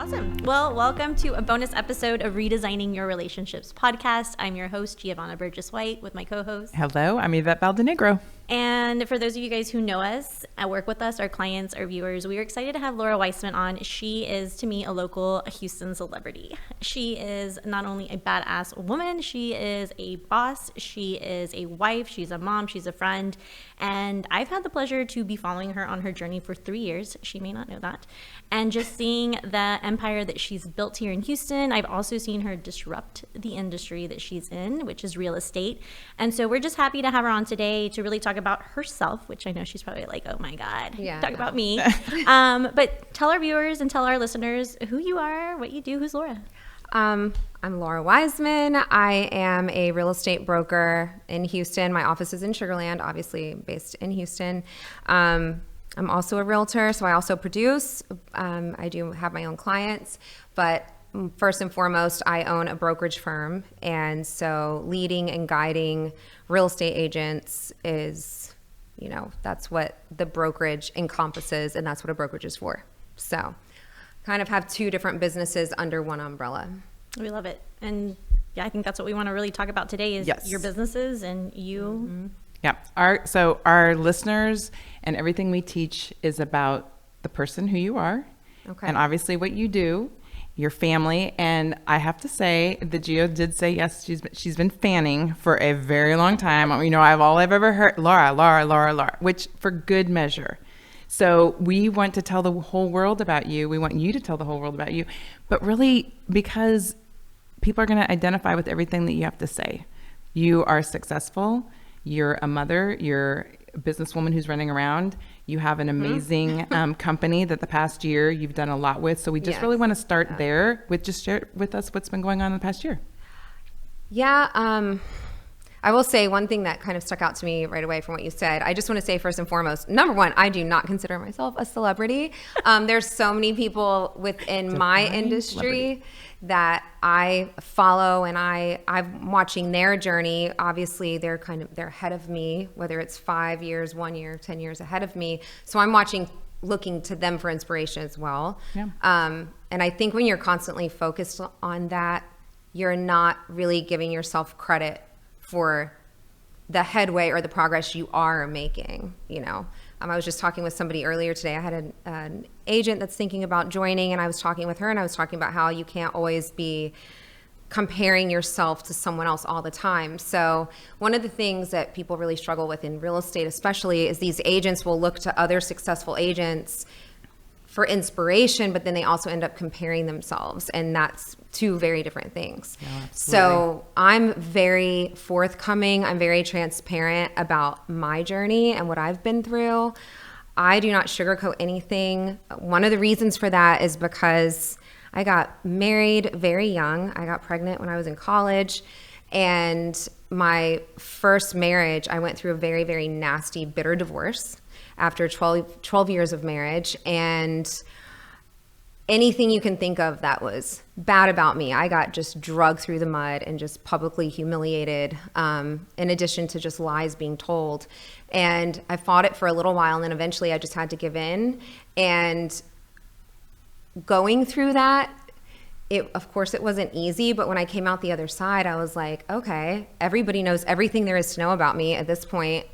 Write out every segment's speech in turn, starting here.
Awesome. Well, welcome to a bonus episode of Redesigning Your Relationships Podcast. I'm your host, Geovanna Burgess White, with my co-host. Hello, I'm Yvette Valdenegro. And for those of you guys who know us, work with us, our clients, our viewers, we are excited to have Laura Weisman on. She is, to me, a local Houston celebrity. She is not only a badass woman, she is a boss, she is a wife, she's a mom, she's a friend. And I've had the pleasure to be following her on her journey for 3 years. She may not know that. And just seeing the empire that she's built here in Houston. I've also seen her disrupt the industry that she's in, which is real estate. And so we're just happy to have her on today to really talk about herself, which I know she's probably like, oh my God, talk about me. But tell our viewers and tell our listeners who you are, what you do. Who's Laura? I'm Laura Weisman. I am a real estate broker in Houston. My office is in Sugar Land, obviously based in Houston. I'm also a realtor, so I also produce. I do have my own clients, but first and foremost, I own a brokerage firm. And so leading and guiding real estate agents is, that's what the brokerage encompasses, and that's what a brokerage is for. So kind of have two different businesses under one umbrella. We love it. And yeah, I think that's what we want to really talk about today is your businesses and you. Mm-hmm. Yeah. So our listeners and everything we teach is about the person who you are, and obviously what you do, your family. And I have to say, the Geo did say yes. She's been fanning for a very long time. All I've ever heard, Laura, which for good measure. So we want to tell the whole world about you. We want you to tell the whole world about you, but really because people are going to identify with everything that you have to say. You are successful. You're a mother, you're a businesswoman who's running around. You have an amazing company that the past year you've done a lot with. So we just really want to start there with just share with us what's been going on in the past year. Yeah. I will say one thing that kind of stuck out to me right away from what you said. I just want to say first and foremost, number one, I do not consider myself a celebrity. There's so many people within my industry that I follow, and I'm watching their journey. Obviously, they're ahead of me, whether it's 5 years, 1 year, 10 years ahead of me. So I'm looking to them for inspiration as well. Yeah. And I think when you're constantly focused on that, you're not really giving yourself credit for the headway or the progress you are making. I was just talking with somebody earlier today. I had an agent that's thinking about joining, and I was talking with her, and I was talking about how you can't always be comparing yourself to someone else all the time. So one of the things that people really struggle with in real estate especially is these agents will look to other successful agents for inspiration, but then they also end up comparing themselves, and that's two very different things. Yeah, so I'm very forthcoming. I'm very transparent about my journey and what I've been through. I do not sugarcoat anything. One of the reasons for that is because I got married very young. I got pregnant when I was in college, and my first marriage, I went through a very, very nasty, bitter divorce after 12 years of marriage, and anything you can think of that was bad about me, I got just dragged through the mud and just publicly humiliated, in addition to just lies being told. And I fought it for a little while, and then eventually I just had to give in. And going through that, of course it wasn't easy, but when I came out the other side, I was like, okay, everybody knows everything there is to know about me at this point.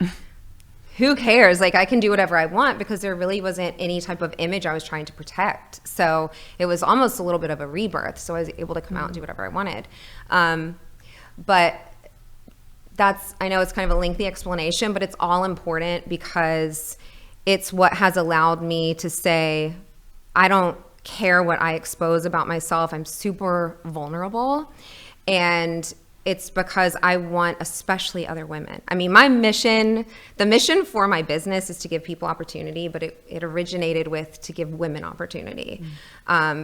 Who cares? Like, I can do whatever I want, because there really wasn't any type of image I was trying to protect. So it was almost a little bit of a rebirth. So I was able to come out and do whatever I wanted. But I know it's kind of a lengthy explanation, but it's all important because it's what has allowed me to say, I don't care what I expose about myself. I'm super vulnerable. And it's because I want especially other women. I mean, the mission for my business is to give people opportunity, but it originated with to give women opportunity.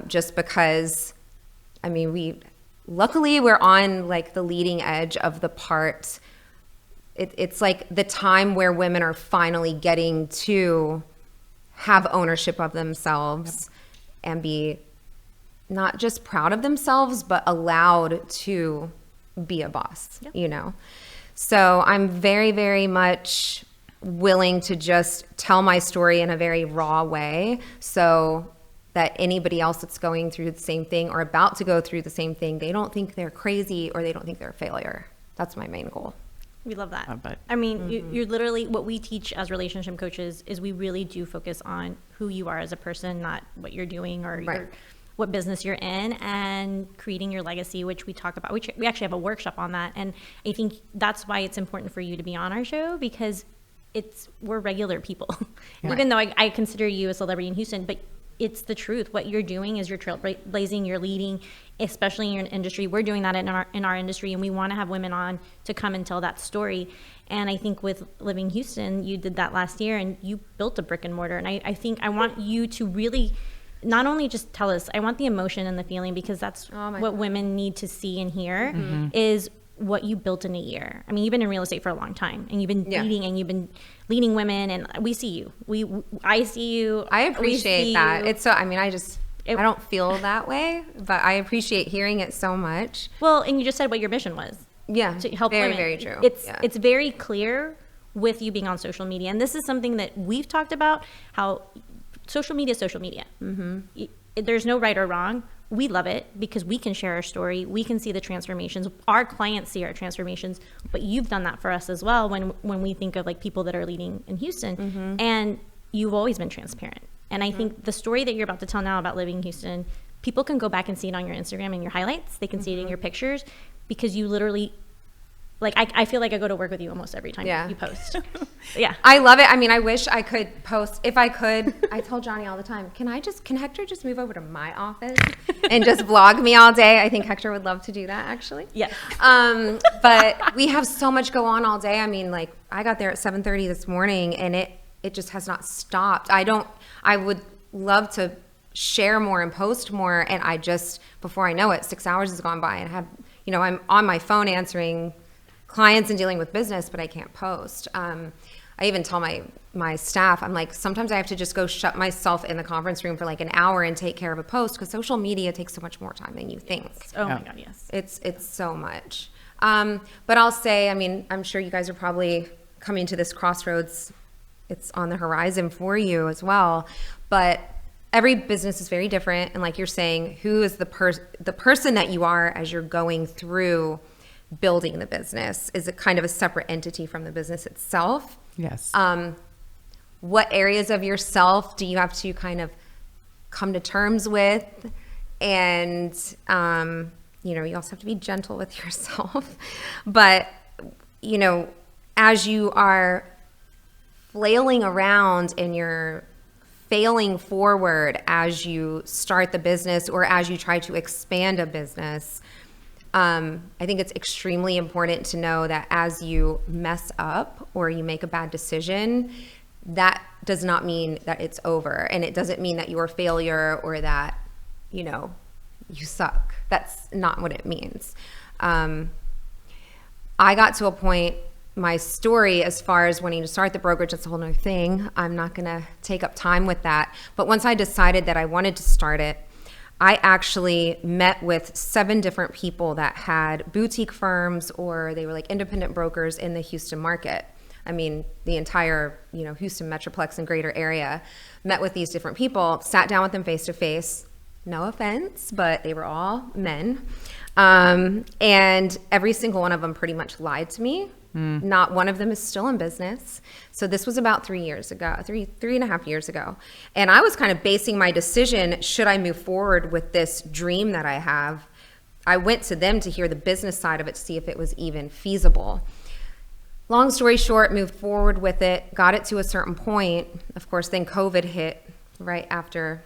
Just because, I mean, luckily we're on like the leading edge of the part. It's like the time where women are finally getting to have ownership of themselves and be not just proud of themselves, but allowed to be a boss, So I'm very, very much willing to just tell my story in a very raw way so that anybody else that's going through the same thing or about to go through the same thing, they don't think they're crazy or they don't think they're a failure. That's my main goal. We love that. But I mean, you're literally, what we teach as relationship coaches is we really do focus on who you are as a person, not what you're doing or what business you're in, and creating your legacy, which we talk about. We actually have a workshop on that. And I think that's why it's important for you to be on our show, because we're regular people. Even though I consider you a celebrity in Houston, but it's the truth. What you're doing is you're trailblazing, you're leading, especially in your industry. We're doing that in our industry, and we want to have women on to come and tell that story. And I think with Living Houston, you did that last year, and you built a brick and mortar. And I think I want you to really not only just tell us, I want the emotion and the feeling, because that's what women need to see and hear is what you built in a year. I mean, you've been in real estate for a long time, and you've been leading, and you've been leading women, and we see you. I see you. I appreciate that. It's so, I mean, I don't feel that way, but I appreciate hearing it so much. Well, and you just said what your mission was. Yeah, to help very, women. very true. It's very clear with you being on social media, and this is something that we've talked about, how social media is social media. There's no right or wrong. We love it because we can share our story. We can see the transformations. Our clients see our transformations, but you've done that for us as well when we think of like people that are leading in Houston. And you've always been transparent. And I think the story that you're about to tell now about Living in Houston, people can go back and see it on your Instagram and your highlights. They can see it in your pictures, because you literally, like, I feel like I go to work with you almost every time you post. Yeah. I love it. I mean, I wish I could post. If I could, I tell Johnny all the time, can Hector just move over to my office and just vlog me all day? I think Hector would love to do that, actually. Yeah. But we have so much go on all day. I mean, like, I got there at 7:30 this morning, and it just has not stopped. I would love to share more and post more, and before I know it, 6 hours has gone by, and I'm on my phone answering clients and dealing with business, but I can't post. I even tell my staff, I'm like, sometimes I have to just go shut myself in the conference room for like an hour and take care of a post, because social media takes so much more time than you think. Oh my God, yes. It's so much. But I'll say, I mean, I'm sure you guys are probably coming to this crossroads. It's on the horizon for you as well. But every business is very different. And like you're saying, who is the person that you are as you're going through building the business? Is it kind of a separate entity from the business itself? Yes. What areas of yourself do you have to kind of come to terms with? And, you also have to be gentle with yourself. But, as you are flailing around and you're failing forward as you start the business or as you try to expand a business, I think it's extremely important to know that as you mess up or you make a bad decision, that does not mean that it's over. And it doesn't mean that you're a failure or that, you suck. That's not what it means. I got to a point, my story as far as wanting to start the brokerage, that's a whole nother thing. I'm not going to take up time with that. But once I decided that I wanted to start it, I actually met with 7 different people that had boutique firms, or they were like independent brokers in the Houston market. I mean, the entire, Houston Metroplex and greater area. Met with these different people, sat down with them face to face. No offense, but they were all men. And every single one of them pretty much lied to me. Not one of them is still in business. So this was about 3 years ago, three and a half years ago. And I was kind of basing my decision, should I move forward with this dream that I have? I went to them to hear the business side of it, to see if it was even feasible. Long story short, moved forward with it, got it to a certain point. Of course, then COVID hit right after.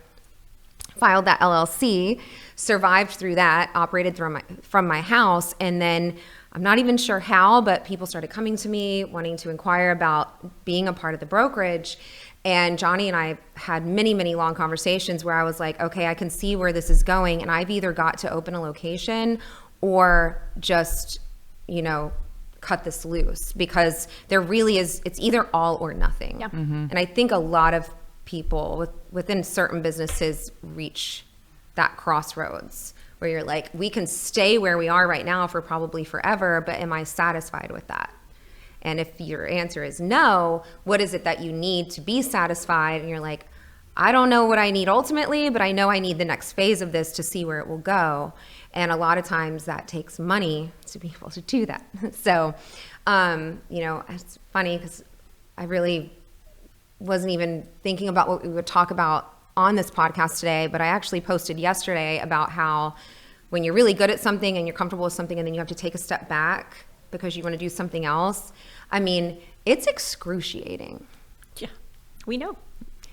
Filed that LLC, survived through that, operated from my house, and then I'm not even sure how, but people started coming to me wanting to inquire about being a part of the brokerage. And Johnny and I had many, many long conversations where I was like, okay, I can see where this is going, and I've either got to open a location or just, cut this loose, because there really is, it's either all or nothing. Yeah. And I think a lot of people within certain businesses reach that crossroads where you're like, we can stay where we are right now for probably forever, but am I satisfied with that? And if your answer is no, what is it that you need to be satisfied? And you're like, I don't know what I need ultimately, but I know I need the next phase of this to see where it will go. And a lot of times that takes money to be able to do that. So, it's funny because I really wasn't even thinking about what we would talk about on this podcast today, but I actually posted yesterday about how when you're really good at something and you're comfortable with something and then you have to take a step back because you want to do something else, I mean, it's excruciating. Yeah, we know.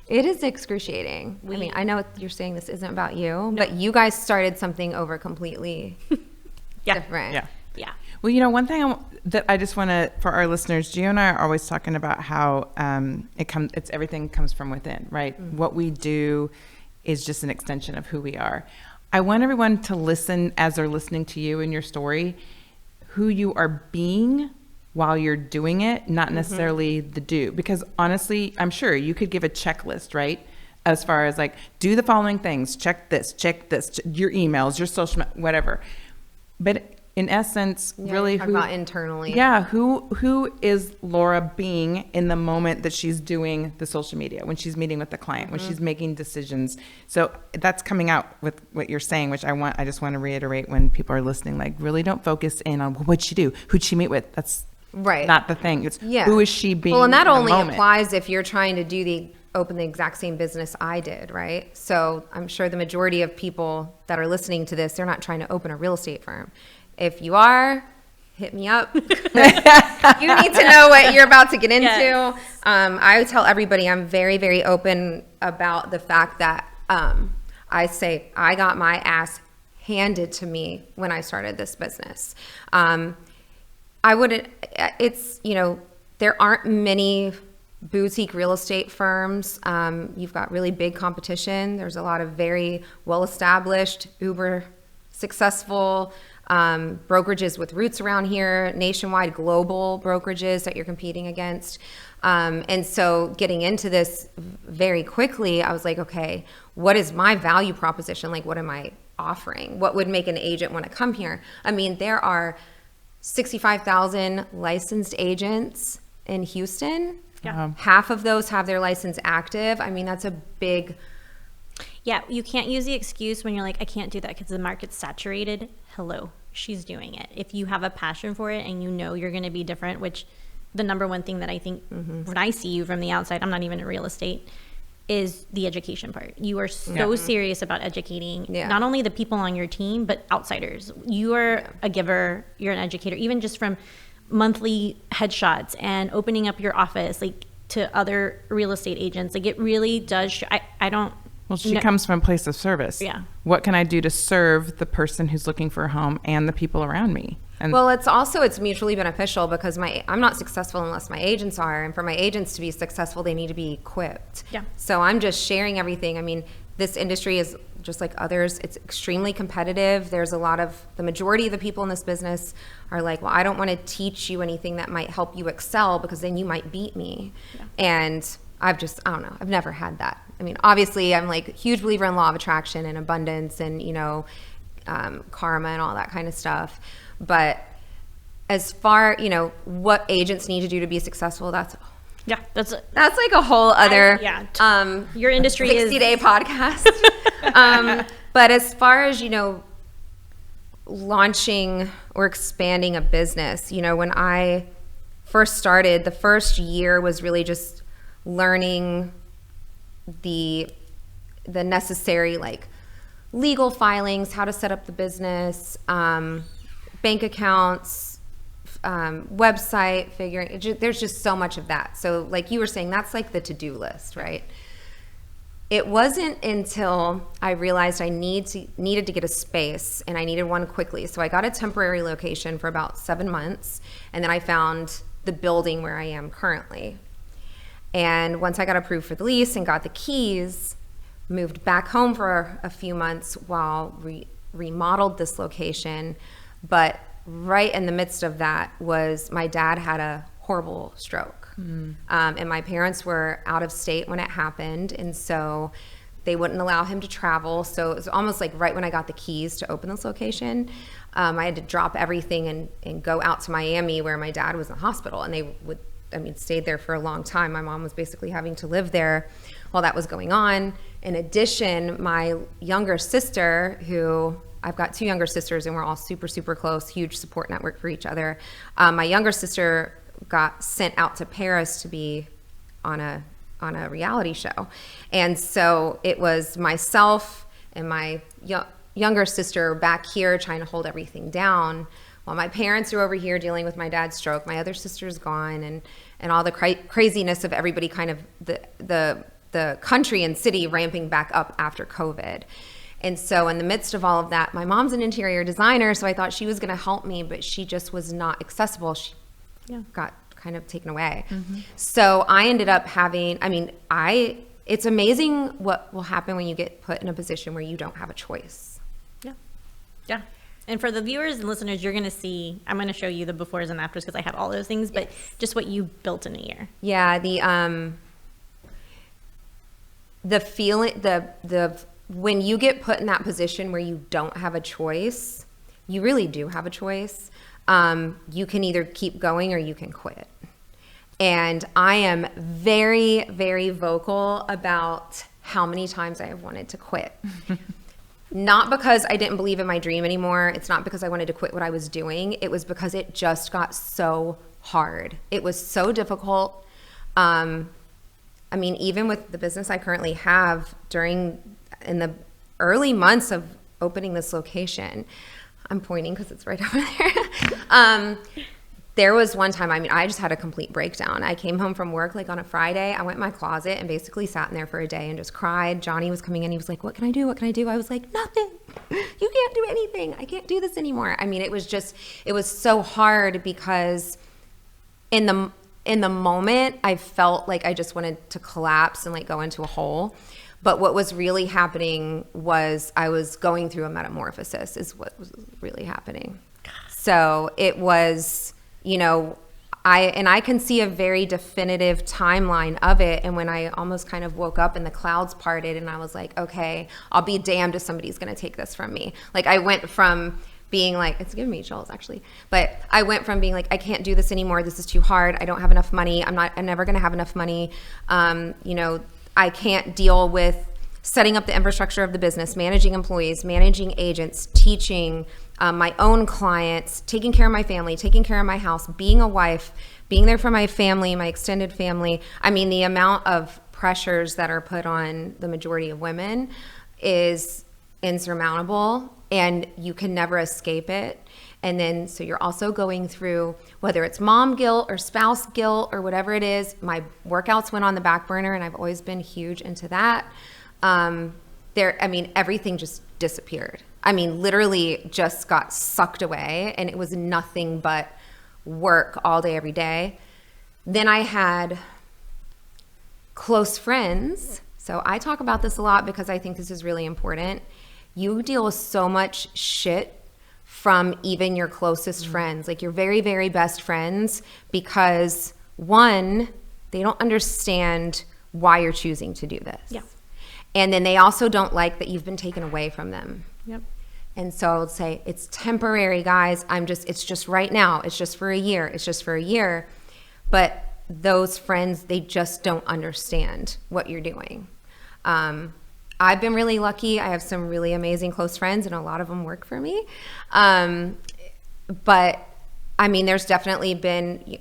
It is excruciating. I mean, I know you're saying this isn't about you, but you guys started something over completely different. Yeah. Well, one thing that I just want to, for our listeners, Gio and I are always talking about how everything comes from within, right? Mm-hmm. What we do is just an extension of who we are. I want everyone to listen as they're listening to you and your story, who you are being while you're doing it, not necessarily the do. Because honestly, I'm sure you could give a checklist, right? As far as like, do the following things, check this, your emails, your social, whatever. But in essence, really who about internally. Yeah, who is Laura being in the moment that she's doing the social media, when she's meeting with the client, when she's making decisions. So that's coming out with what you're saying, which I just want to reiterate when people are listening, like really don't focus in on what'd she do, who'd she meet with. That's not the thing. It's who is she being. Well, and that only applies if you're trying to open the exact same business I did, right? So I'm sure the majority of people that are listening to this, they're not trying to open a real estate firm. If you are, hit me up. You need to know what you're about to get into. Yes. I tell everybody I'm very, very open about the fact that I say I got my ass handed to me when I started this business. There aren't many boutique real estate firms. You've got really big competition. There's a lot of very well-established, uber successful brokerages with roots around here, nationwide global brokerages that you're competing against. And so getting into this very quickly, I was like, okay, what is my value proposition? Like, what am I offering? What would make an agent want to come here? I mean, there are 65,000 licensed agents in Houston. Yeah. Half of those have their license active. I mean, that's a big... Yeah, you can't use the excuse when you're like, I can't do that because the market's saturated. Hello, she's doing it. If you have a passion for it and you know you're going to be different, which the number one thing that I think when I see you from the outside, I'm not even in real estate, is the education part. You are so serious about educating not only the people on your team, but outsiders. You are a giver, you're an educator, even just from monthly headshots and opening up your office like to other real estate agents. Like it really does. I don't. Well, she comes from a place of service. Yeah. What can I do to serve the person who's looking for a home and the people around me? And well, it's mutually beneficial because I'm not successful unless my agents are. And for my agents to be successful, they need to be equipped. Yeah. So I'm just sharing everything. I mean, this industry is just like others. It's extremely competitive. There's the majority of the people in this business are like, well, I don't want to teach you anything that might help you excel because then you might beat me. Yeah. And I don't know. I've never had that. I mean, obviously, I'm like a huge believer in law of attraction and abundance and, karma and all that kind of stuff. But as far, what agents need to do to be successful, that's like a whole other your industry 60-day podcast. But as far as, launching or expanding a business, when I first started, the first year was really just learning the necessary like legal filings, how to set up the business, bank accounts, website, there's just so much of that. So like you were saying, that's like the to-do list, right? It wasn't until I realized I needed to get a space and I needed one quickly. So I got a temporary location for about 7 months and then I found the building where I am currently. And once I got approved for the lease and got the keys, moved back home for a few months while remodeled this location. But right in the midst of that was my dad had a horrible stroke. And my parents were out of state when it happened. And so they wouldn't allow him to travel. So it was almost like right when I got the keys to open this location, I had to drop everything and go out to Miami where my dad was in the hospital. And they stayed there for a long time. My mom was basically having to live there while that was going on. In addition, my younger sister, who I've got 2 younger sisters and we're all super, super close, huge support network for each other. My younger sister got sent out to Paris to be on a reality show. And so it was myself and my younger sister back here trying to hold everything down while my parents are over here dealing with my dad's stroke. My other sister's gone, and all the craziness of everybody kind of the country and city ramping back up after COVID. And so in the midst of all of that, my mom's an interior designer, so I thought she was going to help me, but she just was not accessible. She got kind of taken away. So I ended up having, it's amazing what will happen when you get put in a position where you don't have a choice. Yeah. And for the viewers and listeners, you're going to see, I'm going to show you the befores and afters because I have all those things, but just what you built in a year. Yeah. The feeling, when you get put in that position where you don't have a choice, you really do have a choice. You can either keep going or you can quit. And I am very, very vocal about how many times I have wanted to quit. Not because I didn't believe in my dream anymore. It's not because I wanted to quit what I was doing. It was because it just got so hard. It was so difficult. Even with the business I currently have in the early months of opening this location, I'm pointing because it's right over there. There was one time, I just had a complete breakdown. I came home from work on a Friday. I went in my closet and basically sat in there for a day and just cried. Johnny was coming in. He was like, what can I do? What can I do? I was like, nothing. You can't do anything. I can't do this anymore. It was so hard because in the moment, I felt like I just wanted to collapse and go into a hole. But what was really happening was I was going through a metamorphosis is what was really happening. So it was, I can see a very definitive timeline of it. And when I almost kind of woke up and the clouds parted and I was like, okay, I'll be damned if somebody's going to take this from me. I went from being it's giving me chills actually, but I went from being I can't do this anymore. This is too hard. I don't have enough money. I'm never going to have enough money. I can't deal with setting up the infrastructure of the business, managing employees, managing agents, teaching my own clients, taking care of my family, taking care of my house, being a wife, being there for my family, my extended family. The amount of pressures that are put on the majority of women is insurmountable, and you can never escape it. And then, so you're also going through, whether it's mom guilt or spouse guilt or whatever it is. My workouts went on the back burner, and I've always been huge into that. Everything just disappeared. Literally just got sucked away, and it was nothing but work all day, every day. Then I had close friends. So I talk about this a lot because I think this is really important. You deal with so much shit from even your closest friends, your very, very best friends, because one, they don't understand why you're choosing to do this. Yeah. And then they also don't like that you've been taken away from them. Yep. And so I would say, it's temporary, guys. It's just right now. It's just for a year. It's just for a year. But those friends, they just don't understand what you're doing. I've been really lucky. I have some really amazing close friends, and a lot of them work for me. But there's definitely been,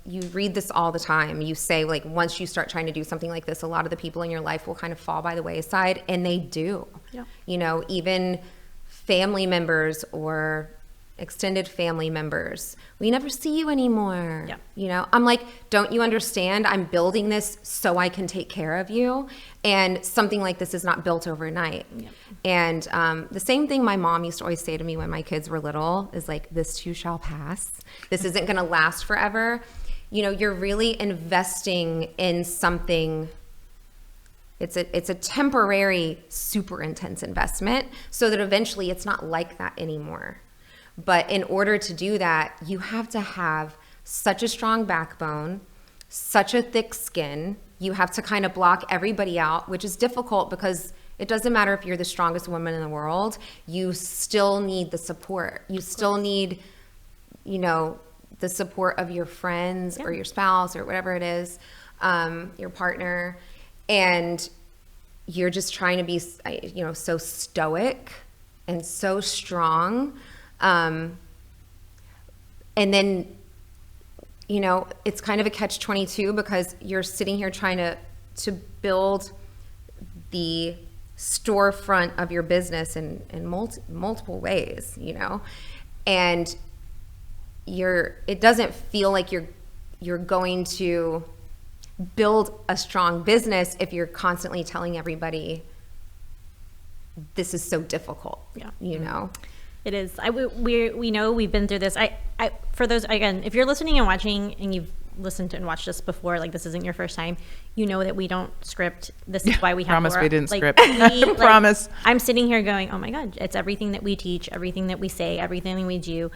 you read this all the time. You say, once you start trying to do something like this, a lot of the people in your life will kind of fall by the wayside, and they do. Yeah. Even family members or extended family members, we never see you anymore. Yeah. I'm like, don't you understand? I'm building this so I can take care of you. And something like this is not built overnight. Yeah. And the same thing my mom used to always say to me when my kids were little is this too shall pass. This isn't going to last forever. You're really investing in something. It's a temporary, super intense investment so that eventually it's not like that anymore. But in order to do that, you have to have such a strong backbone, such a thick skin. You have to kind of block everybody out, which is difficult because it doesn't matter if you're the strongest woman in the world. You still need the support. You still need, the support of your friends or your spouse or whatever it is, your partner. And you're just trying to be, you know, so stoic and so strong. And then, you know, it's kind of a catch-22 because you're sitting here trying to build the storefront of your business in multiple ways, you know, and it doesn't feel like you're going to build a strong business if you're constantly telling everybody this is so difficult. Yeah. You know, it is. We know we've been through this. For those, again, if you're listening and watching and you've listened to and watched us before, like this isn't your first time, you know that we don't script. This is why we have promise Laura. We didn't like, script. Promise. I'm sitting here going, oh my God, it's everything that we teach, everything that we say, everything that we do.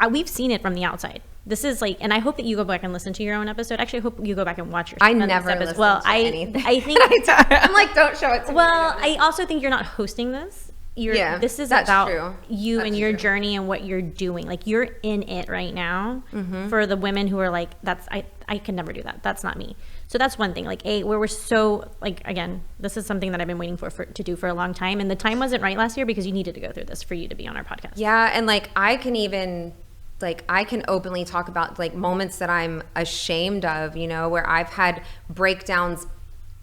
We've seen it from the outside. This is like, and I hope that you go back and listen to your own episode. Actually, I hope you go back and watch your I never listen to anything. I think I'm like, don't show it to me. Well, I also think you're not hosting this. This is about you and your journey and what you're doing. Like you're in it right now. For the women who are like, I can never do that. That's not me. So that's one thing. Like where we're so like, again, this is something that I've been waiting to do for a long time. And the time wasn't right last year because you needed to go through this for you to be on our podcast. Yeah. And like, I can openly talk about like moments that I'm ashamed of, you know, where I've had breakdowns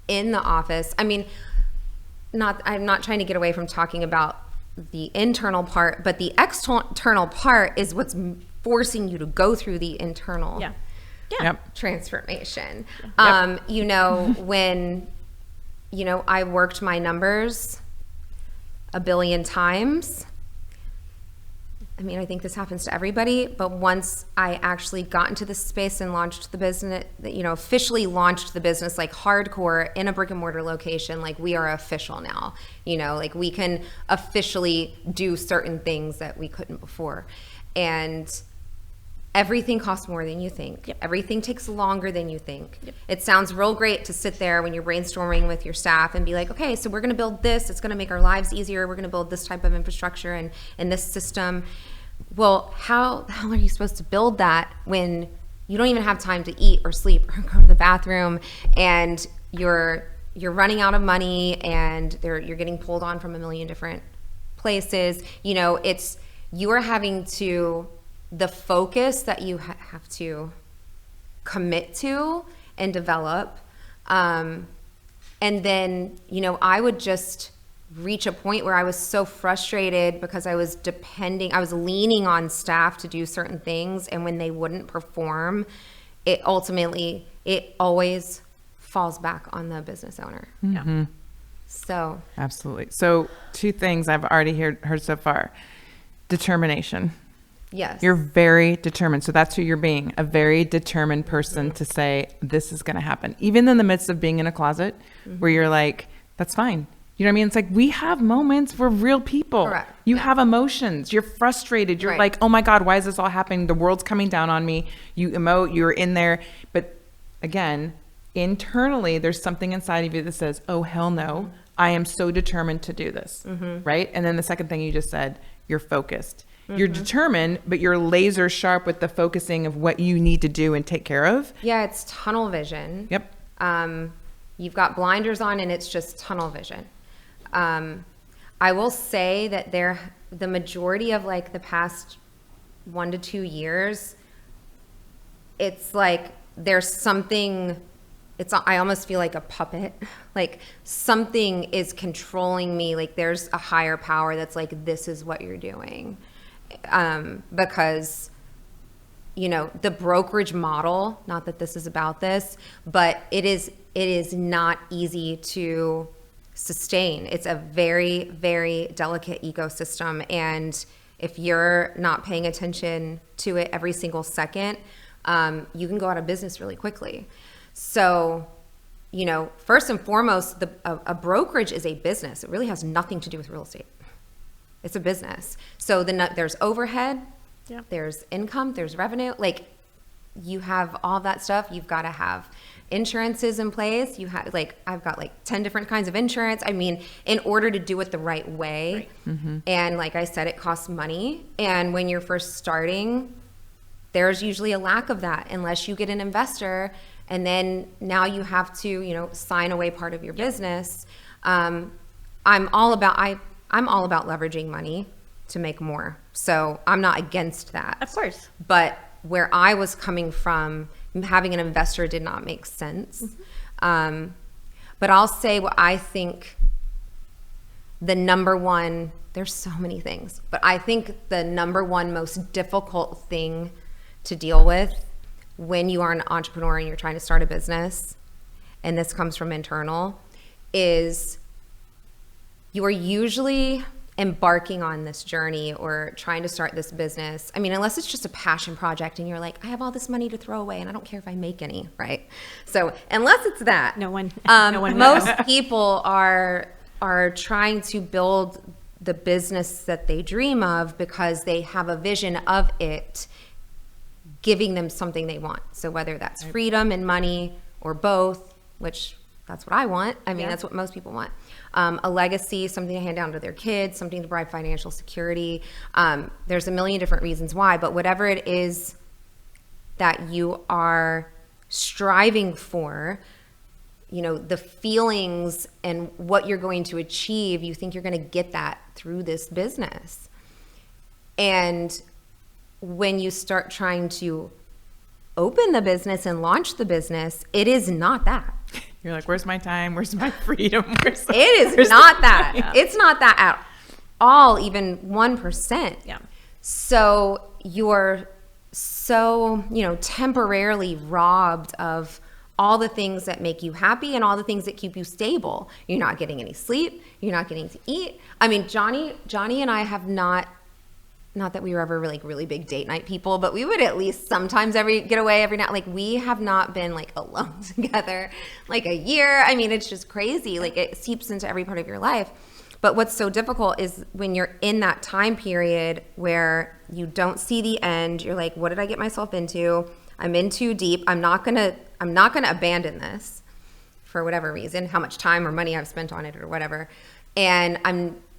in the office. I mean, I'm not trying to get away from talking about the internal part, but the external part is what's forcing you to go through the internal transformation. You know, when, you know, I worked my numbers a billion times. I mean, I think this happens to everybody, but once I actually got into this space and launched the business, you know, officially launched the business like hardcore in a brick and mortar location, like we are official now, you know, like we can officially do certain things that we couldn't before. And everything costs more than you think. Yep. Everything takes longer than you think. Yep. It sounds real great to sit there when you're brainstorming with your staff and be like, okay, so we're going to build this. It's going to make our lives easier. We're going to build this type of infrastructure and this system. Well, how the hell are you supposed to build that when you don't even have time to eat or sleep or go to the bathroom and you're running out of money and you're getting pulled on from a million different places? You know, you are having to, the focus that you have to commit to and develop. And then, you know, I would just reach a point where I was so frustrated because I was leaning on staff to do certain things. And when they wouldn't perform, it always falls back on the business owner. Mm-hmm. Yeah. So. Absolutely. So 2 things I've already heard so far. Determination. Yes. You're very determined. So that's who you're being, a very determined person to say, this is going to happen. Even in the midst of being in a closet where you're like, that's fine. You know what I mean? It's like, we have moments. We're real people. Correct. You have emotions. You're frustrated. You're like, oh my God, why is this all happening? The world's coming down on me. You emote, you're in there. But again, internally, there's something inside of you that says, oh, hell no. I am so determined to do this. Right? And then the second thing you just said, you're focused. You're determined, but you're laser sharp with the focusing of what you need to do and take care of. Yeah, it's tunnel vision. Yep. You've got blinders on and it's just tunnel vision. I will say that the majority of like the past 1 to 2 years, it's like there's something, I almost feel like a puppet. Like something is controlling me. Like there's a higher power that's like, this is what you're doing. Because, you know, the brokerage model, not that this is about this, but it is not easy to sustain. It's a very, very delicate ecosystem. And if you're not paying attention to it every single second, you can go out of business really quickly. So, you know, first and foremost, a brokerage is a business. It really has nothing to do with real estate. It's a business. So there's overhead, there's income, there's revenue. Like you have all that stuff. You've got to have insurances in place. You have I've got 10 different kinds of insurance. I mean, in order to do it the right way. Right. And like I said, it costs money. And when you're first starting, there's usually a lack of that unless you get an investor and then now you have to, you know, sign away part of your business. I'm all about leveraging money to make more. So I'm not against that. Of course. But where I was coming from, having an investor did not make sense. But I'll say what I think the number one, there's so many things, but I think the number one most difficult thing to deal with when you are an entrepreneur and you're trying to start a business, and this comes from internal, is you are usually embarking on this journey or trying to start this business. I mean, unless it's just a passion project and you're like, I have all this money to throw away and I don't care if I make any, right? So unless it's that, no one most people are trying to build the business that they dream of because they have a vision of it giving them something they want. So whether that's freedom and money or both, which that's what I want. I mean, that's what most people want. A legacy, something to hand down to their kids, something to provide financial security. There's a million different reasons why, but whatever it is that you are striving for, you know, the feelings and what you're going to achieve, you think you're going to get that through this business. And when you start trying to open the business and launch the business, it is not that. You're like, where's my time? Where's my freedom? It is not that. Yeah. It's not that at all, even 1%. Yeah. So you're so, you know, temporarily robbed of all the things that make you happy and all the things that keep you stable. You're not getting any sleep. You're not getting to eat. I mean, Johnny and I have not that we were ever really big date night people, but we would at least sometimes get away every night. Like, we have not been like alone together like a year. I mean, it's just crazy. Like, it seeps into every part of your life. But what's so difficult is when you're in that time period where you don't see the end, you're like, what did I get myself into? I'm in too deep. I'm not gonna abandon this for whatever reason, how much time or money I've spent on it or whatever. And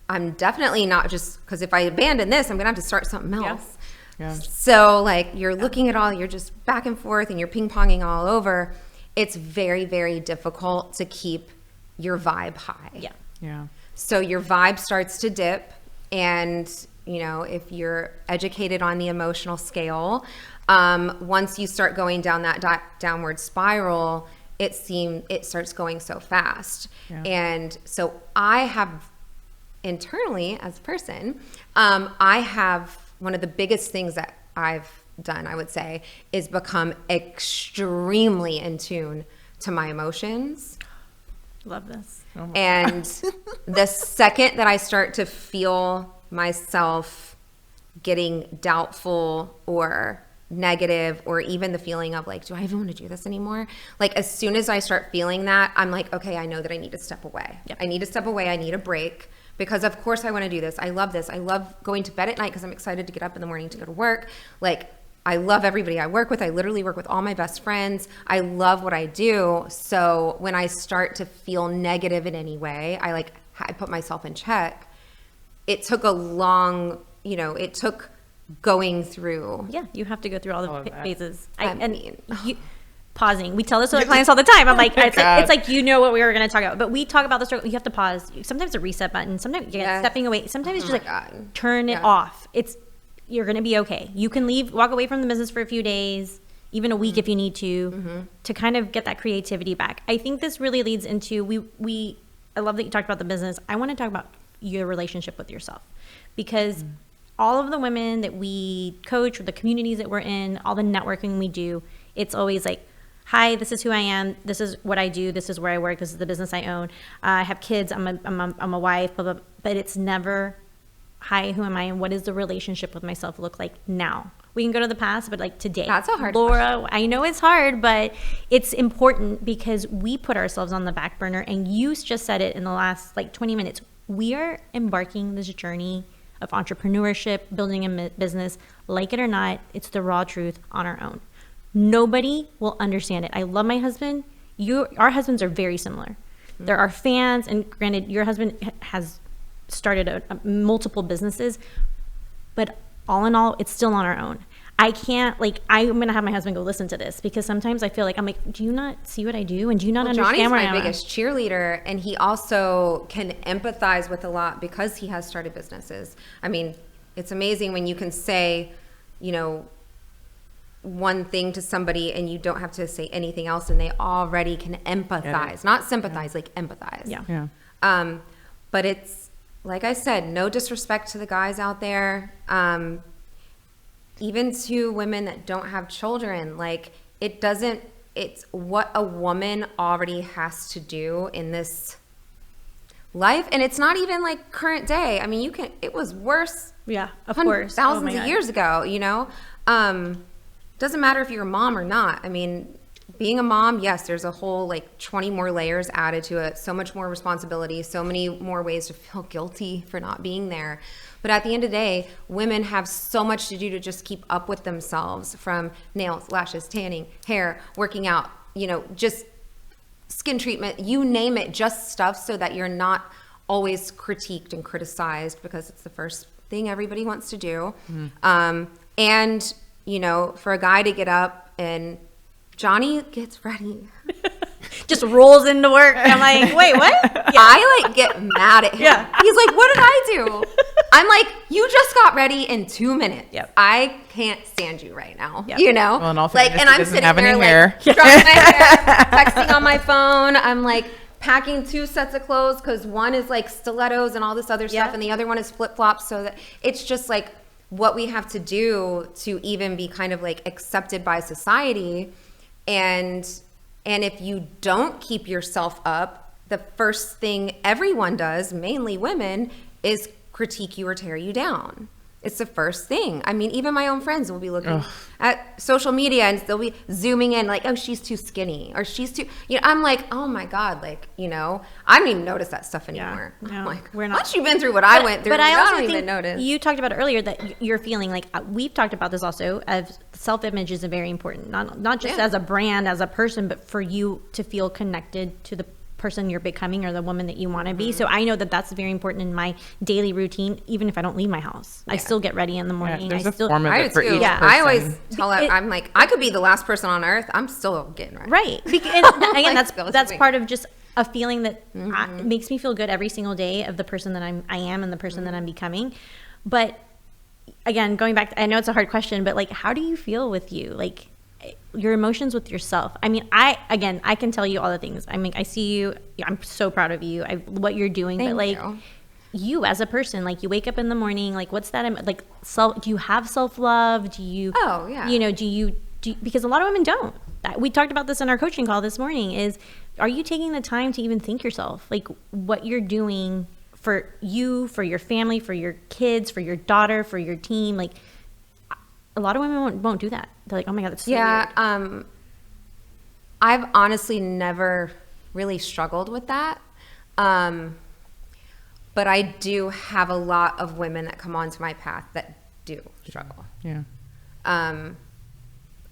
I'm definitely not, just because if I abandon this, I'm gonna have to start something else. Yeah. So like, you're looking at all, you're just back and forth and you're ping-ponging all over. It's very, very difficult to keep your vibe high. Yeah. Yeah. So your vibe starts to dip, and you know, if you're educated on the emotional scale, once you start going down that downward spiral, it starts going so fast. Yeah. And so I have internally, as a person, I have one of the biggest things that I've done, I would say, is become extremely in tune to my emotions. Love this. Oh, and the second that I start to feel myself getting doubtful or negative, or even the feeling of like, do I even want to do this anymore? Like, as soon as I start feeling that, I'm like, okay, I know that I need to step away. Yep. I need to step away. I need a break, because of course I want to do this. I love this. I love going to bed at night because I'm excited to get up in the morning to go to work. Like, I love everybody I work with. I literally work with all my best friends. I love what I do. So when I start to feel negative in any way, I put myself in check. It took a long, it took going through. Yeah, you have to go through all the phases. Pausing. We tell this to our clients all the time. I'm like, it's like you know what we were going to talk about, but we talk about the struggle. You have to pause. Sometimes a reset button. Sometimes you get stepping away. Sometimes it's just turn it off. You're going to be okay. You can walk away from the business for a few days, even a week if you need to kind of get that creativity back. I think this really leads into, I love that you talked about the business. I want to talk about your relationship with yourself, because all of the women that we coach, or the communities that we're in, all the networking we do, it's always like, hi, this is who I am. This is what I do. This is where I work. This is the business I own. I have kids. I'm a wife, blah, blah, blah. But it's never, hi, who am I? And what does the relationship with myself look like now? We can go to the past, but like today. That's a hard Laura, question. I know it's hard, but it's important because we put ourselves on the back burner. And you just said it in the last 20 minutes. We are embarking this journey of entrepreneurship, building a business. Like it or not, it's the raw truth on our own. Nobody will understand it. I love my husband. Our husbands are very similar. There are fans, and granted, your husband has started multiple businesses, but all in all, it's still on our own. I can't, like, I'm going to have my husband go listen to this because sometimes I feel like, I'm like, do you not see what I do? And do you not understand Johnny's where I am? my biggest cheerleader, and he also can empathize with a lot because he has started businesses. I mean, it's amazing when you can say, you know, one thing to somebody and you don't have to say anything else and they already can empathize, not sympathize, like empathize. Yeah. But it's, like I said, no disrespect to the guys out there. Even to women that don't have children, like it's what a woman already has to do in this life. And it's not even like current day. I mean, it was worse. Yeah, of course. Thousands of years ago, you know? Doesn't matter if you're a mom or not. I mean, being a mom, yes, there's a whole like 20 more layers added to it, so much more responsibility, so many more ways to feel guilty for not being there. But at the end of the day, women have so much to do to just keep up with themselves, from nails, lashes, tanning, hair, working out, you know, just skin treatment, you name it, just stuff so that you're not always critiqued and criticized, because it's the first thing everybody wants to do. And, you know, for a guy to get up and Johnny gets ready. Just rolls into work. I'm like, wait, what? Yeah. I like get mad at him. Yeah. He's like, what did I do? I'm like, you just got ready in 2 minutes. Yep. I can't stand you right now. Yep. You know? Well, in all like, fairness, and he I'm doesn't sitting have any there hair. like brushing my hair, texting on my phone. I'm like packing 2 sets of clothes because one is like stilettos and all this other stuff, and the other one is flip-flops. So that it's just like what we have to do to even be kind of like accepted by society. And if you don't keep yourself up, the first thing everyone does, mainly women, is critique you or tear you down. It's the first thing. I mean, even my own friends will be looking at social media and they'll be zooming in like, oh, she's too skinny, or she's too, you know, I'm like, oh my God, like, you know, I don't even notice that stuff anymore. Yeah, no, I'm like, we're not. once you've been through what I went through, But I also don't think even notice. you talked about earlier that you're feeling like, we've talked about this also, of self-image is very important, not just as a brand, as a person, but for you to feel connected to the person you're becoming or the woman that you want to be. So I know that that's very important in my daily routine. Even if I don't leave my house, I still get ready in the morning. There's I a still form of I it do for too. each Yeah, person. I always tell her, I'm like, I could be the last person on earth. I'm still getting ready. right. And again, Like, that's part of just a feeling that makes me feel good every single day of the person that I am and the person that I'm becoming. But again, going back, I know it's a hard question, but like, how do you feel with you? Like, your emotions with yourself. I mean, I can tell you all the things. I mean, I see you. I'm so proud of you. What you're doing. Thank but like, you as a person, like, you wake up in the morning. Like, what's that? Like, do you have self-love? Do you? Oh yeah. You know, do you? Because a lot of women don't. We talked about this in our coaching call this morning. Are you taking the time to even think yourself, like, what you're doing for you, for your family, for your kids, for your daughter, for your team? Like, a lot of women won't do that. They're like, oh my God, that's so weird. I've honestly never really struggled with that. But I do have a lot of women that come onto my path that do struggle. Yeah.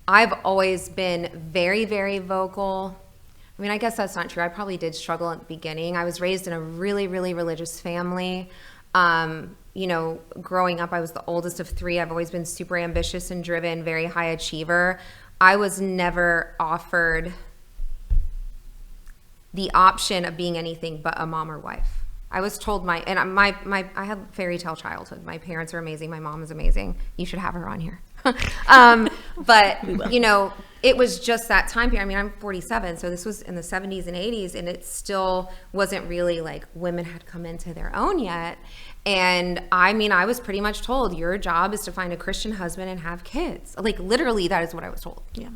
I've always been very, very vocal. I mean, I guess that's not true. I probably did struggle at the beginning. I was raised in a really, really religious family. You know, growing up, I was the oldest of 3. I've always been super ambitious and driven, very high achiever. I was never offered the option of being anything but a mom or wife. I was told I had fairy tale childhood. My parents are amazing. My mom is amazing. You should have her on here. But you know, it was just that time period. I mean, I'm 47, so this was in the 70s and 80s, and it still wasn't really like women had come into their own yet. And I mean, I was pretty much told, your job is to find a Christian husband and have kids. Like, literally, that is what I was told. Yeah.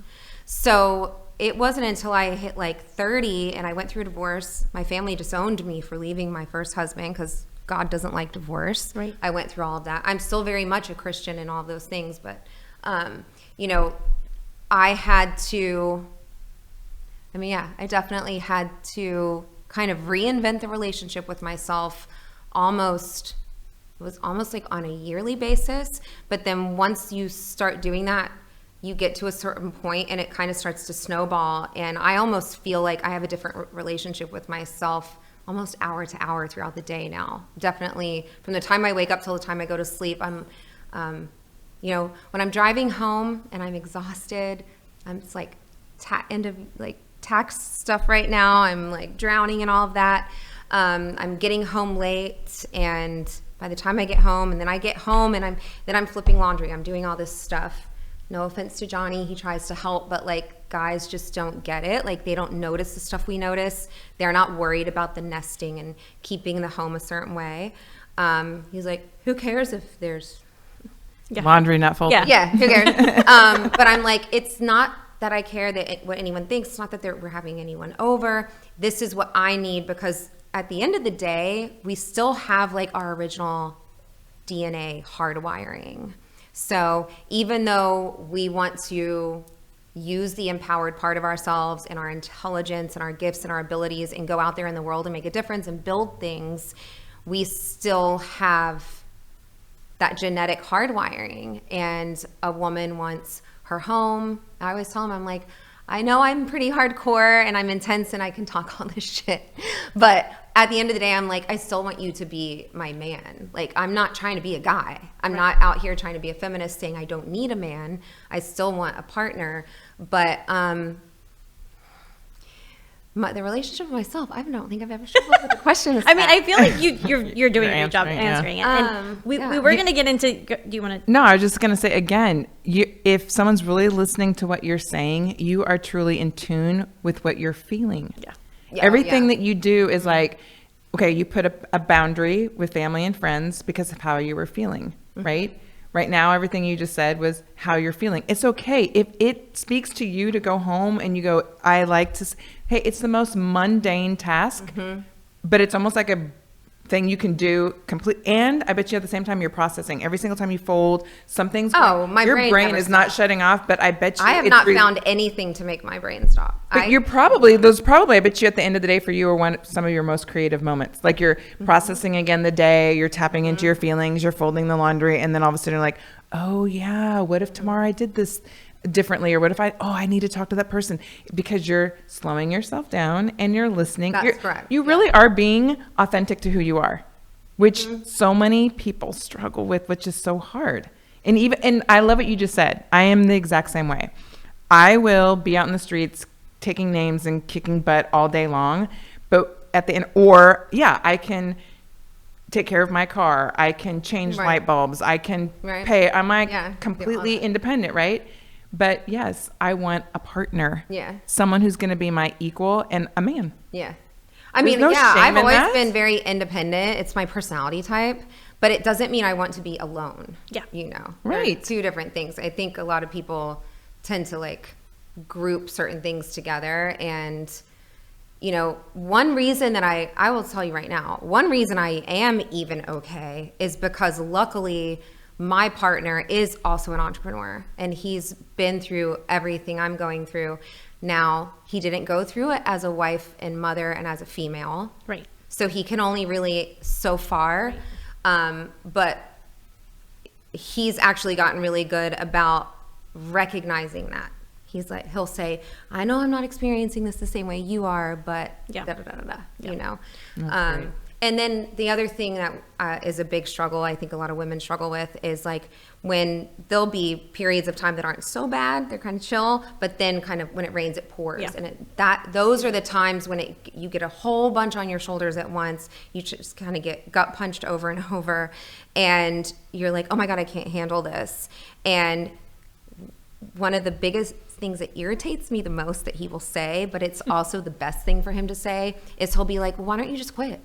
So it wasn't until I hit like 30 and I went through a divorce. My family disowned me for leaving my first husband because God doesn't like divorce. Right. I went through all of that. I'm still very much a Christian and all those things, but you know, I definitely had to kind of reinvent the relationship with myself. It was almost like on a yearly basis. But then once you start doing that, you get to a certain point and it kind of starts to snowball. And I almost feel like I have a different relationship with myself almost hour to hour throughout the day now. Definitely from the time I wake up till the time I go to sleep, You know, when I'm driving home and I'm exhausted, it's like end of like tax stuff right now. I'm like drowning in all of that. I'm getting home late, and by the time I get home, and then I get home and I'm flipping laundry. I'm doing all this stuff. No offense to Johnny, he tries to help, but like guys just don't get it. Like they don't notice the stuff we notice. They're not worried about the nesting and keeping the home a certain way. He's like, who cares if there's laundry not folded? Yeah, who cares? But I'm like, it's not that I care what anyone thinks. It's not that we're having anyone over. This is what I need, because at the end of the day, we still have like our original DNA hardwiring. So even though we want to use the empowered part of ourselves and our intelligence and our gifts and our abilities and go out there in the world and make a difference and build things, we still have that genetic hardwiring. And a woman wants her home. I always tell them, I'm like, I know I'm pretty hardcore and I'm intense and I can talk all this shit, but at the end of the day, I'm like, I still want you to be my man. Like, I'm not trying to be a guy. I'm not out here trying to be a feminist saying I don't need a man. I still want a partner. But the relationship with myself, I don't think I've ever struggled with the question. I mean, I feel like you're doing a good job answering it. Yeah. And we were going to get into, do you want to? No, I was just going to say, again, if someone's really listening to what you're saying, you are truly in tune with what you're feeling. Yeah. Everything that you do is like, okay, you put a boundary with family and friends because of how you were feeling, right? Right now, everything you just said was how you're feeling. It's okay. If it speaks to you to go home and you go, I like to, hey, it's the most mundane task, but it's almost like a thing you can do complete. And I bet you at the same time you're processing. Every single time you fold, something's your brain is not shutting off, but I bet you I have not found anything to make my brain stop. But I bet you at the end of the day for you are some of your most creative moments. Like you're processing again the day, you're tapping into your feelings, you're folding the laundry, and then all of a sudden you're like, oh yeah, what if tomorrow I did this differently, or what if I need to talk to that person, because you're slowing yourself down and you're listening. That's correct. You really are being authentic to who you are, which so many people struggle with, which is so hard. And I love what you just said. I am the exact same way. I will be out in the streets taking names and kicking butt all day long, but at the end, I can take care of my car. I can change light bulbs. I can pay. I'm like completely independent, right? But yes, I want a partner. Yeah. Someone who's going to be my equal and a man. Yeah. I've always been very independent. It's my personality type, but it doesn't mean I want to be alone. Yeah. You know. Right. Two different things. I think a lot of people tend to like group certain things together, and you know, one reason that I will tell you right now, one reason I am even okay is because luckily my partner is also an entrepreneur, and he's been through everything I'm going through. Now, he didn't go through it as a wife and mother and as a female. Right. So he can only really so far. Right. But he's actually gotten really good about recognizing that. He'll say, I know I'm not experiencing this the same way you are, but you know. And then the other thing that is a big struggle, I think a lot of women struggle with, is like when there'll be periods of time that aren't so bad, they're kind of chill, but then kind of when it rains, it pours. Yeah. And those are the times when you get a whole bunch on your shoulders at once. You just kind of get gut punched over and over, and you're like, oh my God, I can't handle this. And one of the biggest things that irritates me the most that he will say, but it's also the best thing for him to say, is he'll be like, well, why don't you just quit?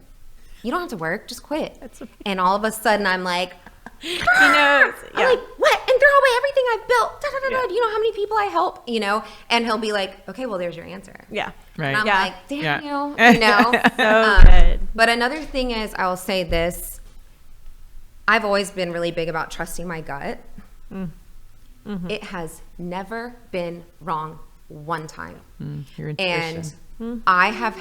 You don't have to work, just quit. And all of a sudden I'm like, he knows. I'm like, what? And throw away everything I've built. Da, da, da, da. Do you know how many people I help? You know? And he'll be like, okay, well, there's your answer. Yeah. Right. And I'm like, damn you. You know? So good. But another thing is, I will say this. I've always been really big about trusting my gut. Mm-hmm. It has never been wrong one time. Your intuition. And I have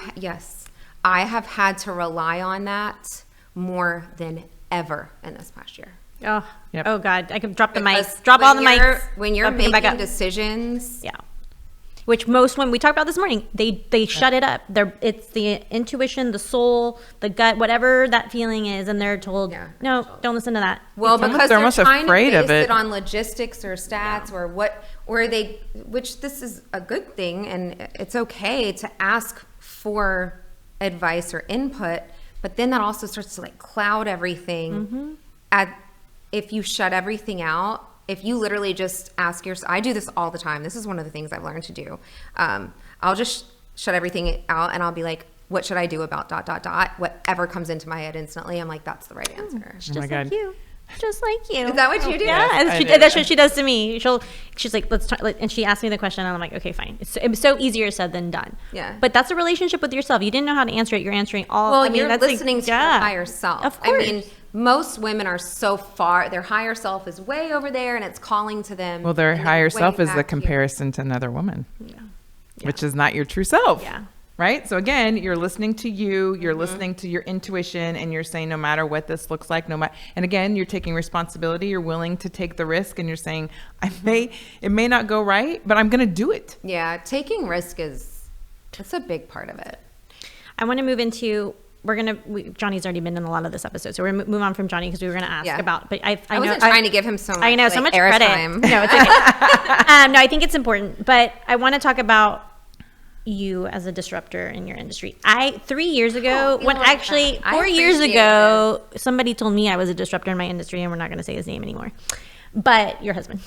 had to rely on that more than ever in this past year. Oh, oh God! I can drop the mics. Drop all the mics. When you're making decisions, which most women, we talked about this morning, they shut it up. It's the intuition, the soul, the gut, whatever that feeling is, and they're told, no, don't listen to that. Well, because they're almost trying afraid to of base it it on logistics or stats or which this is a good thing, and it's okay to ask for advice or input, but then that also starts to like cloud everything. If you shut everything out, if you literally just ask yourself, I do this all the time. This is one of the things I've learned to do. I'll just shut everything out and I'll be like, what should I do about ... Whatever comes into my head instantly, I'm like, that's the right answer. Just like you. Just like you. Is that what you do? Yeah, that's what she does to me. She's like, let's talk, and she asked me the question, and I'm like, okay, fine. It's so easier said than done. Yeah. But that's a relationship with yourself. You didn't know how to answer it. You're answering all. Well, I mean, you're that's listening like, to your higher self. Of course. I mean, most women are so far. Their higher self is way over there, and it's calling to them. Well, their higher self is the here. comparison to another woman, Yeah. which is not your true self. Yeah. Right? So again, you're listening to you, you're listening to your intuition, and you're saying no matter what this looks like, and again, you're taking responsibility, you're willing to take the risk, and you're saying, it may not go right, but I'm going to do it. Yeah, taking risk it's a big part of it. I want to move into, Johnny's already been in a lot of this episode, so we're going to move on from Johnny because we were going to ask about, but I wasn't trying to give him so much, I know, so much credit. Airtime. No, it's okay. No, I think it's important, but I want to talk about you as a disruptor in your industry. 3 years ago, 4 years ago, somebody told me I was a disruptor in my industry, and we're not going to say his name anymore, but your husband.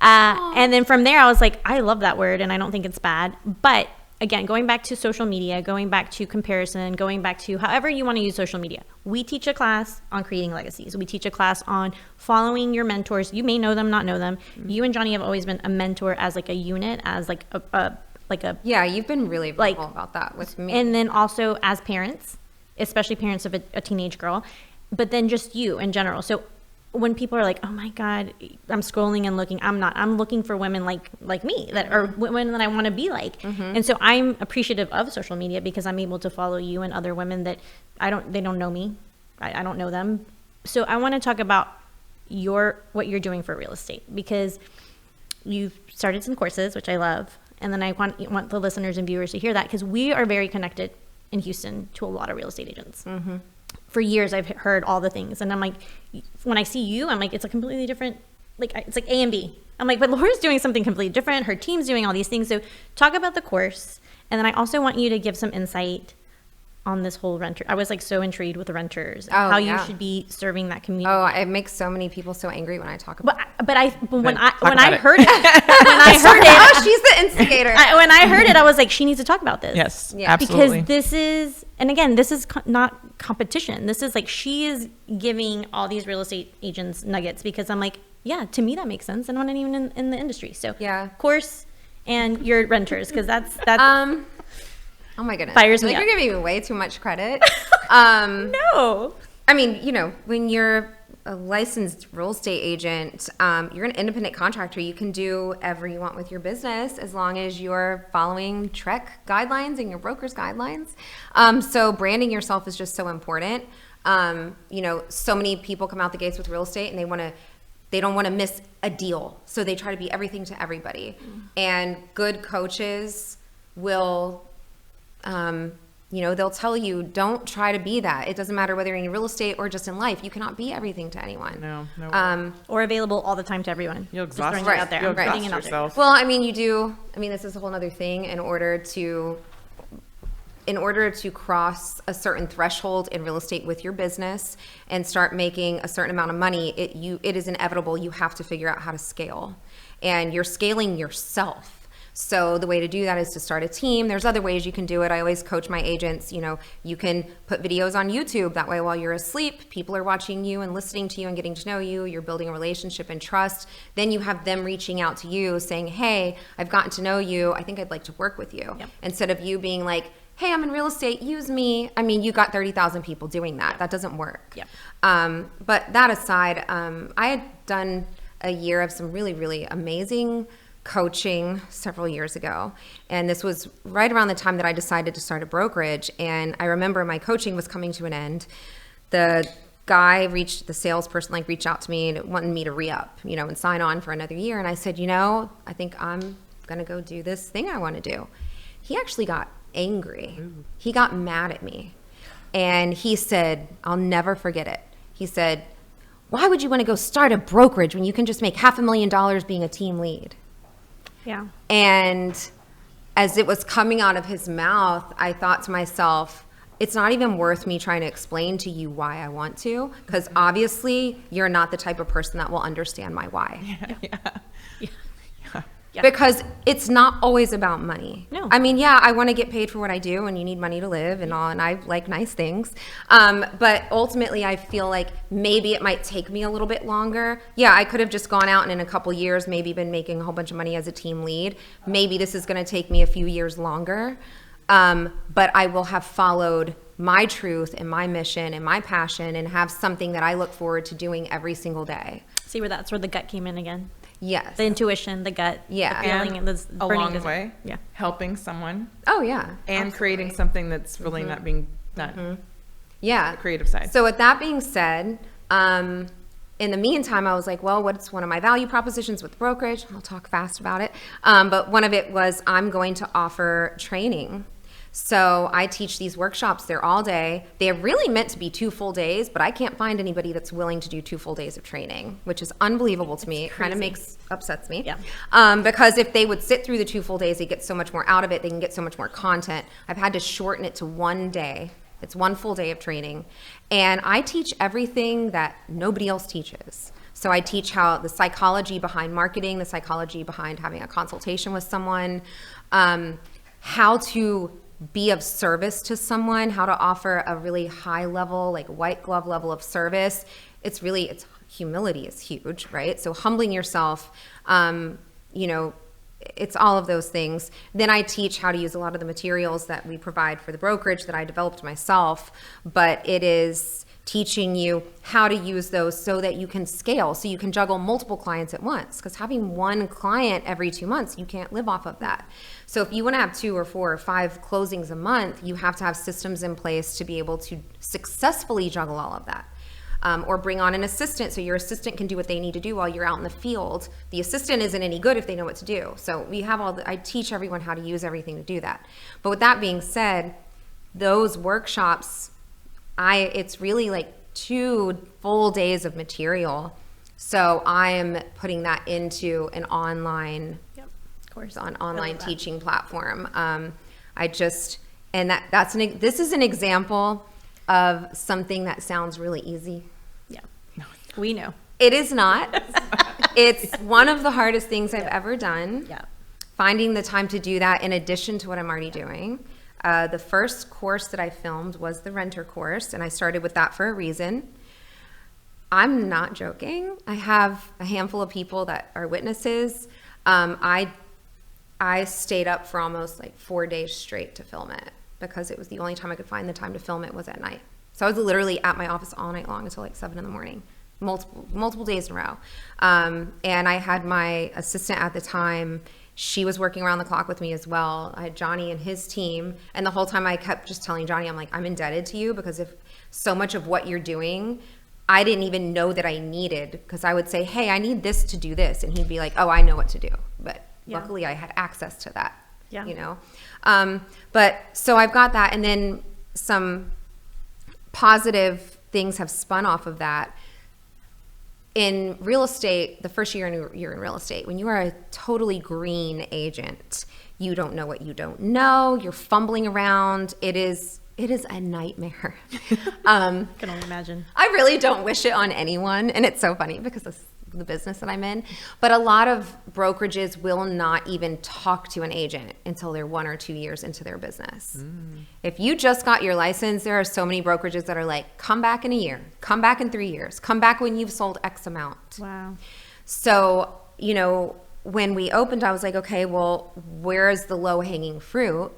And then from there, I was like, I love that word, and I don't think it's bad. But again, going back to social media, going back to comparison, going back to however you want to use social media, we teach a class on creating legacies. We teach a class on following your mentors. You may know them, not know them. You and Johnny have always been a mentor as like a unit, as like a yeah, you've been really vocal about that with me. And then also as parents, especially parents of a teenage girl, but then just you in general. So when people are like, oh my God, I'm scrolling and looking, I'm looking for women like me that are women that I want to be like. And so I'm appreciative of social media because I'm able to follow you and other women that they don't know me. I don't know them. So I want to talk about what you're doing for real estate, because you've started some courses, which I love. And then I want the listeners and viewers to hear that, because we are very connected in Houston to a lot of real estate agents. For years, I've heard all the things. And I'm like, when I see you, I'm like, it's a completely different, it's like A and B. I'm like, but Laura's doing something completely different. Her team's doing all these things. So talk about the course. And then I also want you to give some insight on this whole renter. I was like so intrigued with the renters and how you should be serving that community. Oh, it makes so many people so angry when I talk about it. But when I heard it, she's the instigator. When I heard it, I was like, she needs to talk about this. Yes, absolutely. Because this is, and again, this is not competition. This is like, she is giving all these real estate agents nuggets, because I'm like, yeah, to me that makes sense, and I'm not even in the industry. So course and your renters, because that's oh my goodness. Fires me up. You're giving me way too much credit. No. I mean, when you're a licensed real estate agent, you're an independent contractor. You can do whatever you want with your business as long as you're following TREC guidelines and your broker's guidelines. So branding yourself is just so important. So many people come out the gates with real estate and they don't want to miss a deal. So they try to be everything to everybody. And good coaches will they'll tell you, don't try to be that. It doesn't matter whether you're in real estate or just in life. You cannot be everything to anyone. No. Or available all the time to everyone. You'll exhaust yourself. Well, I mean, this is a whole other thing. In order to cross a certain threshold in real estate with your business and start making a certain amount of money, it is inevitable. You have to figure out how to scale, and you're scaling yourself. So the way to do that is to start a team. There's other ways you can do it. I always coach my agents, you can put videos on YouTube. That way, while you're asleep, people are watching you and listening to you and getting to know you. You're building a relationship and trust. Then you have them reaching out to you saying, hey, I've gotten to know you. I think I'd like to work with you. Yep. Instead of you being like, hey, I'm in real estate, use me. I mean, you got 30,000 people doing that. That doesn't work. Yep. But that aside, I had done a year of some really, really amazing coaching several years ago, and this was right around the time that I decided to start a brokerage. And I remember my coaching was coming to an end. The salesperson reached out to me and wanted me to re-up, and sign on for another year. And I said, I think I'm going to go do this thing I want to do. He actually got angry. Ooh. He got mad at me. And he said, I'll never forget it. He said, why would you want to go start a brokerage when you can just make $500,000 being a team lead? Yeah. And as it was coming out of his mouth, I thought to myself, it's not even worth me trying to explain to you why I want to, because obviously you're not the type of person that will understand my why. Yeah. Because it's not always about money. No. I mean, yeah, I want to get paid for what I do, and you need money to live and all, and I like nice things. But ultimately, I feel like maybe it might take me a little bit longer. Yeah, I could have just gone out and in a couple years maybe been making a whole bunch of money as a team lead. Maybe this is going to take me a few years longer. But I will have followed my truth and my mission and my passion and have something that I look forward to doing every single day. See that's where the gut came in again. Yes. The intuition, the gut, yeah, the feeling, and the along the way, yeah, helping someone. Oh yeah, and absolutely. Creating something that's really not being done. Yeah, the creative side. So with that being said, in the meantime, I was like, well, what's one of my value propositions with Brokerage? I'll talk fast about it. But one of it was I'm going to offer training. So I teach these workshops. They're all day. They're really meant to be 2 full days, but I can't find anybody that's willing to do 2 full days of training, which is unbelievable to me. It kind of upsets me. Yeah. Because if they would sit through the 2 full days, they get so much more out of it. They can get so much more content. I've had to shorten it to 1 day. It's 1 full day of training. And I teach everything that nobody else teaches. So I teach how the psychology behind marketing, the psychology behind having a consultation with someone, how to be of service to someone, how to offer a really high level, like white glove level of service. It's humility is huge, right? So humbling yourself, it's all of those things. Then I teach how to use a lot of the materials that we provide for the brokerage that I developed myself, but it is teaching you how to use those so that you can scale, so you can juggle multiple clients at once. Because having 1 client every 2 months, you can't live off of that. So if you want to have 2 or 4 or 5 closings a month, you have to have systems in place to be able to successfully juggle all of that. Or bring on an assistant so your assistant can do what they need to do while you're out in the field. The assistant isn't any good if they know what to do. So we have I teach everyone how to use everything to do that. But with that being said, those workshops, it's really like 2 full days of material. So I'm putting that into an online course, on online teaching platform. This is an example of something that sounds really easy. Yeah, we know. It is not. It's one of the hardest things I've ever done. Yeah. Finding the time to do that in addition to what I'm already doing. The first course that I filmed was the renter course, and I started with that for a reason. I'm not joking. I have a handful of people that are witnesses. I stayed up for almost like 4 days straight to film it because it was the only time I could find the time to film it was at night. So I was literally at my office all night long until like 7 in the morning, multiple days in a row. And I had my assistant at the time. She was working around the clock with me as well. I had Johnny and his team. And the whole time I kept just telling Johnny, I'm like, I'm indebted to you because if so much of what you're doing, I didn't even know that I needed, because I would say, hey, I need this to do this. And he'd be like, oh, I know what to do. But luckily I had access to that, But so I've got that. And then some positive things have spun off of that. In real estate, the first year you're in real estate, when you are a totally green agent, you don't know what you don't know. You're fumbling around. It is a nightmare. I can only imagine. I really don't wish it on anyone. And it's so funny because of the business that I'm in. But a lot of brokerages will not even talk to an agent until they're 1 or 2 years into their business. If you just got your license, there are so many brokerages that are like, come back in a year, come back in 3 years, come back when you've sold X amount. Wow. So, when we opened, I was like, okay, well, where is the low-hanging fruit?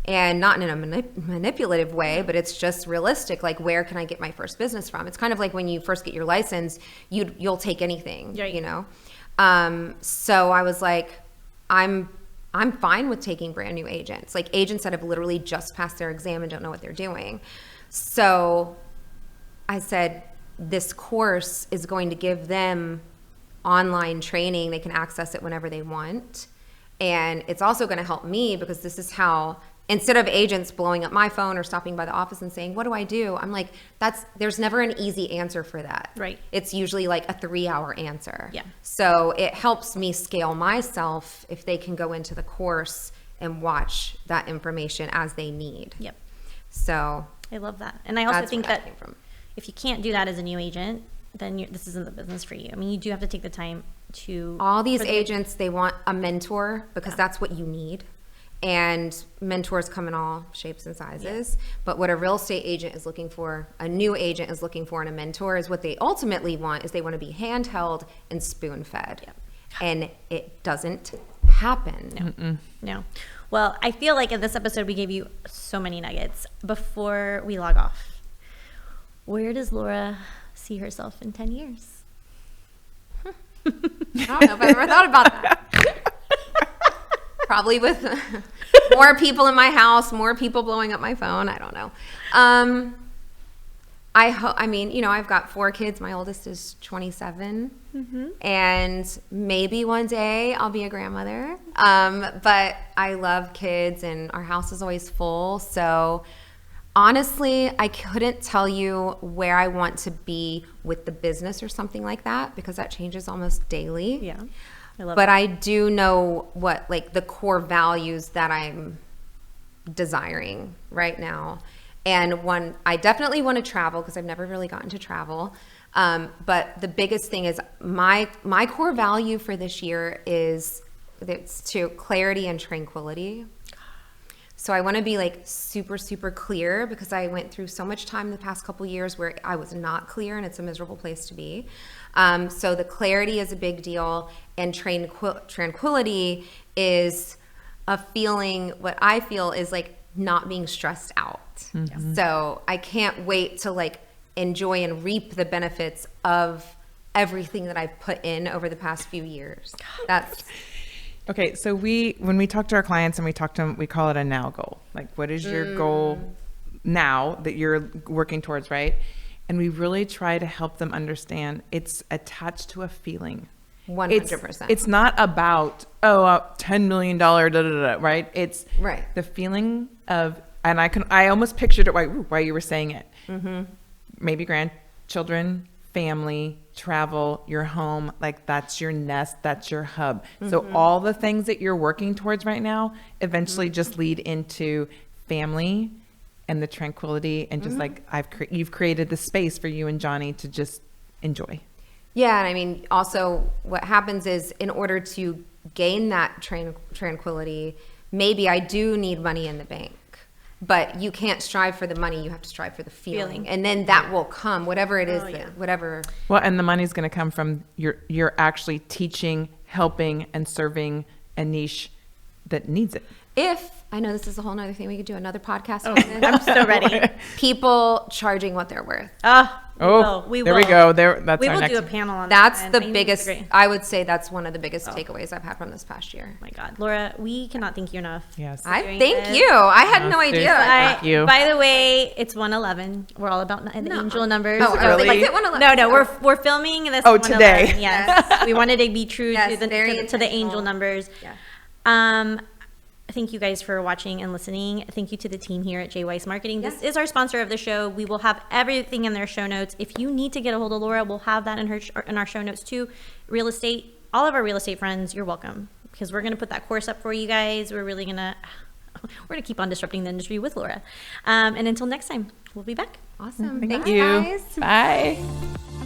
And not in a manipulative way, but it's just realistic. Like, where can I get my first business from? It's kind of like when you first get your license, you'll take anything, So I was like, I'm fine with taking brand new agents, like agents that have literally just passed their exam and don't know what they're doing. So I said, this course is going to give them online training. They can access it whenever they want. And it's also going to help me because this is how, instead of agents blowing up my phone or stopping by the office and saying, what do I do? I'm like, there's never an easy answer for that. Right. It's usually like a 3-hour answer. Yeah. So it helps me scale myself if they can go into the course and watch that information as they need. Yep. So I love that. And I also think that came from. if you can't do that as a new agent, then this isn't the business for you. I mean, you do have to take the time to... All these agents, they want a mentor because that's what you need. And mentors come in all shapes and sizes. Yeah. But what a real estate agent is looking for, a new agent is looking for in a mentor, is what they ultimately want is they want to be handheld and spoon-fed. Yeah. And it doesn't happen. No. Well, I feel like in this episode, we gave you so many nuggets. Before we log off, where does Laura see herself in 10 years? I don't know if I've ever thought about that. Probably with more people in my house, more people blowing up my phone. I don't know. I mean, you know, I've got 4 kids. My oldest is 27. And maybe one day I'll be a grandmother. But I love kids and our house is always full. So honestly, I couldn't tell you where I want to be with the business or something like that because that changes almost daily. Yeah. But I do know what, like, the core values that I'm desiring right now. And one, I definitely want to travel because I've never really gotten to travel. But the biggest thing is my core value for this year is it's to clarity and tranquility. So I want to be like super, super clear because I went through so much time the past couple years where I was not clear and it's a miserable place to be. So the clarity is a big deal, and tranquility is a feeling, what I feel is like not being stressed out. So I can't wait to like enjoy and reap the benefits of everything that I've put in over the past few years. That's okay. So when we talk to our clients and we talk to them, we call it a now goal. Like, what is your goal now that you're working towards, right? And we really try to help them understand it's attached to a feeling. 100%. It's not about, $10 million, right? It's right. The feeling of, and I almost pictured it while you were saying it. Maybe grandchildren, family, travel, your home, like that's your nest, that's your hub. So all the things that you're working towards right now eventually just lead into family and the tranquility and just like you've created the space for you and Johnny to just enjoy. Yeah, and I mean, also what happens is in order to gain that tranquility, maybe I do need money in the bank. But you can't strive for the money, you have to strive for the feeling. And then that will come, whatever it is, whatever. Well, and the money's going to come from you're actually teaching, helping, and serving a niche that needs it. I know this is a whole nother thing, we could do another podcast. I'm so ready. People charging what they're worth. We there will. we go. That's we our will next do a panel on that's that. That's the biggest, I would say that's one of the biggest takeaways I've had from this past year. Oh my God, Laura, we cannot thank you enough. Yes. Thank you. I had no idea. Thank you. By the way, it's 111. We're all about the angel numbers. Oh, really? Like, no, we're filming this. Today. Yes. We wanted to be true to the angel numbers. Yeah. Thank you guys for watching and listening. Thank you to the team here at J. Weiss Marketing. This is our sponsor of the show. We will have everything in their show notes. If you need to get a hold of Laura, we'll have that in our show notes too. Real estate, all of our real estate friends, you're welcome, because we're going to put that course up for you guys. We're going to keep on disrupting the industry with Laura. And until next time, we'll be back. Awesome. Thank Thanks, you. guys. Bye.